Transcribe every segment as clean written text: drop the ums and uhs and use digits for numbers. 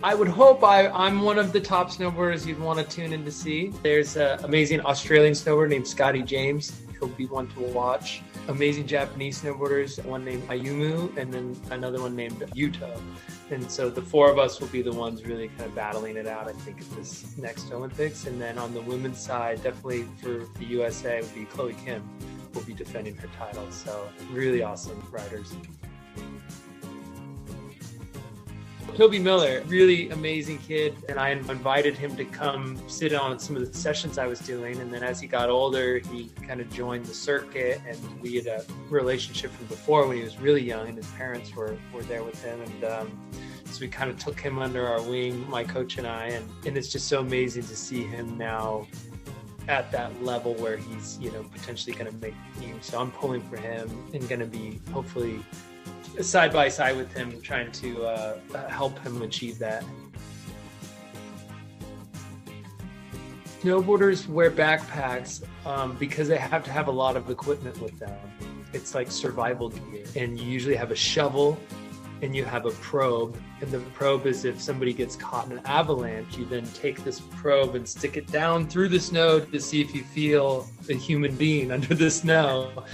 I would hope I'm one of the top snowboarders you'd want to tune in to see. There's an amazing Australian snowboarder named Scotty James. He'll be one to watch. Amazing Japanese snowboarders, one named Ayumu, and then another one named Yuto. And so the four of us will be the ones really kind of battling it out, I think, at this next Olympics. And then on the women's side, definitely for the USA, would be Chloe Kim, will be defending her title. So really awesome riders. Toby Miller, really amazing kid, and I invited him to come sit on some of the sessions I was doing, and then as he got older, he kind of joined the circuit, and we had a relationship from before when he was really young, and his parents were there with him, and so we kind of took him under our wing, my coach and I, and it's just so amazing to see him now at that level where he's, you know, potentially going to make the team. So I'm pulling for him and going to be hopefully side by side with him, trying to help him achieve that. Snowboarders wear backpacks because they have to have a lot of equipment with them. It's like survival gear, and you usually have a shovel and you have a probe, and the probe is if somebody gets caught in an avalanche, you then take this probe and stick it down through the snow to see if you feel a human being under the snow.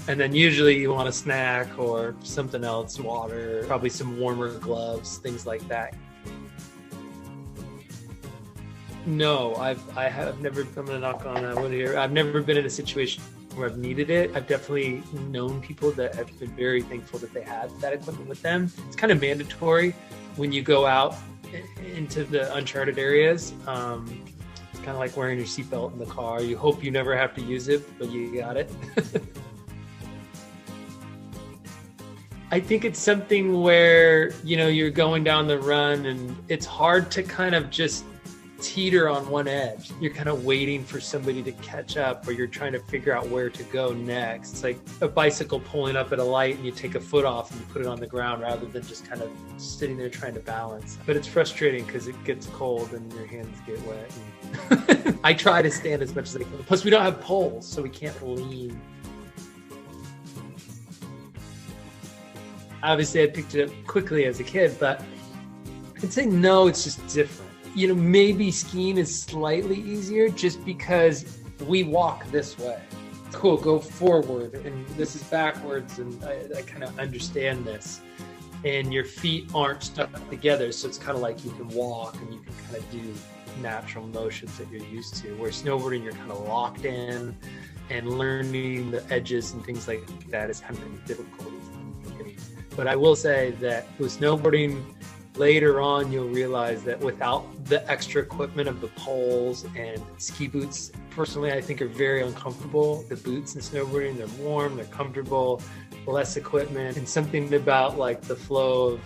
And then usually you want a snack or something else, water, probably some warmer gloves, things like that. No, I have never, I'm gonna knock on wood here. I've never been in a situation where I've needed it. I've definitely known people that have been very thankful that they had that equipment with them. It's kind of mandatory when you go out into the uncharted areas. It's kind of like wearing your seatbelt in the car. You hope you never have to use it, but you got it. I think it's something where, you know, you're going down the run and it's hard to kind of just teeter on one edge. You're kind of waiting for somebody to catch up, or you're trying to figure out where to go next. It's like a bicycle pulling up at a light and you take a foot off and you put it on the ground rather than just kind of sitting there trying to balance. But it's frustrating because it gets cold and your hands get wet. And I try to stand as much as I can. Plus we don't have poles, so we can't lean. Obviously, I picked it up quickly as a kid, but I'd say no, it's just different. You know, maybe skiing is slightly easier just because we walk this way. Cool, go forward, and this is backwards, and I kind of understand this. And your feet aren't stuck together, so it's kind of like you can walk and you can kind of do natural motions that you're used to. Where snowboarding, you're kind of locked in, and learning the edges and things like that is kind of difficult. But I will say that with snowboarding, later on, you'll realize that without the extra equipment of the poles and ski boots, personally, I think are very uncomfortable. The boots in snowboarding, they're warm, they're comfortable, less equipment, and something about like the flow of,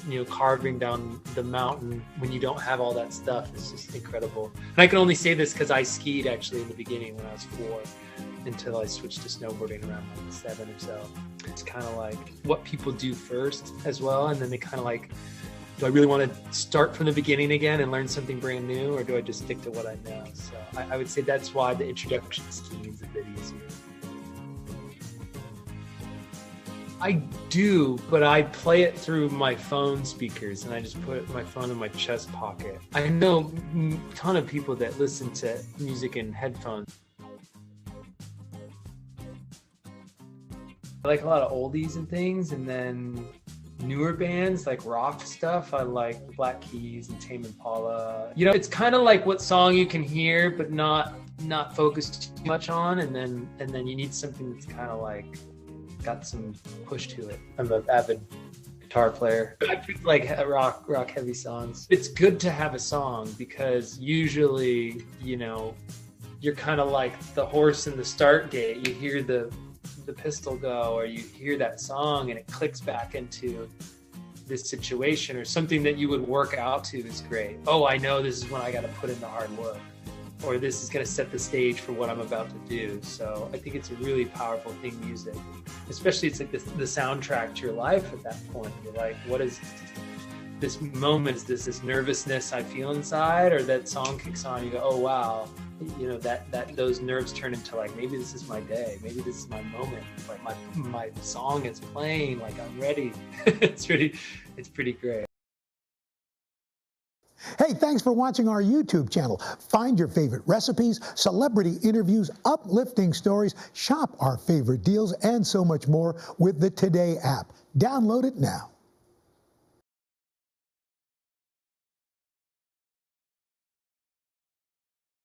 you know, carving down the mountain when you don't have all that stuff is just incredible. And I can only say this because I skied actually in the beginning when I was 4. Until I switched to snowboarding around like 7 or so. It's kind of like what people do first as well, and then they kind of like, do I really want to start from the beginning again and learn something brand new, or do I just stick to what I know? So I would say that's why the introduction to skiing is a bit easier. I do, but I play it through my phone speakers, and I just put my phone in my chest pocket. I know a ton of people that listen to music in headphones. I like a lot of oldies and things, and then newer bands like rock stuff. I like Black Keys and Tame Impala. You know, it's kind of like what song you can hear but not focused too much on, and then you need something that's kind of like got some push to it. I'm an avid guitar player. I pick like rock heavy songs. It's good to have a song because usually, you know, you're kind of like the horse in the start gate. You hear the pistol go, or you hear that song and it clicks back into this situation, or something that you would work out to is great. Oh, I know this is when I got to put in the hard work, or this is going to set the stage for what I'm about to do. So I think it's a really powerful thing, music, especially it's like the soundtrack to your life at that point. You're like, what is this moment? Is this nervousness I feel inside? Or that song kicks on, you go, oh wow, you know, that those nerves turn into like, maybe this is my day, maybe this is my moment, like my song is playing, like I'm ready. It's pretty great. Hey, thanks for watching our YouTube channel. Find your favorite recipes, celebrity interviews, uplifting stories, shop our favorite deals, and so much more with the Today app. Download it now.